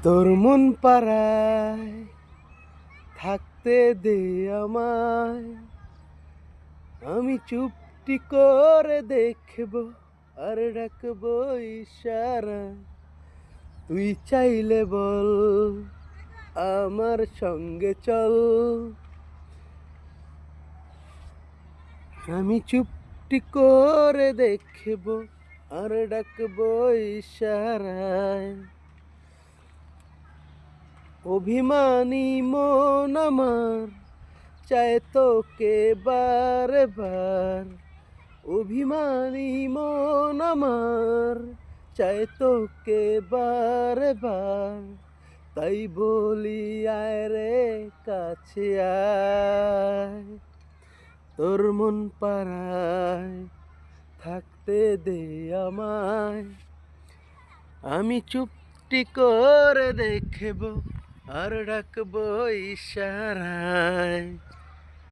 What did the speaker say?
তোর মন পাড়ায় থাকতে দে আমায়, আমি চুপটি করে দেখব আর ডাকবো ইশারায়। তুই চাইলে বল আমার সঙ্গে চল, আমি চুপটি করে দেখব আর ডাকবো ইশারায়। অভিমানী মন আমার চায় তোকে বারে বার, অভিমানী মন আমার চায় তোকে বারে বার। তাই বলি আয় রে কাছে আয়, তোর মন পাড়ায় থাকতে দে আমায়, আমি চুপটি করে দেখব আর ডাকবো ইশারায়।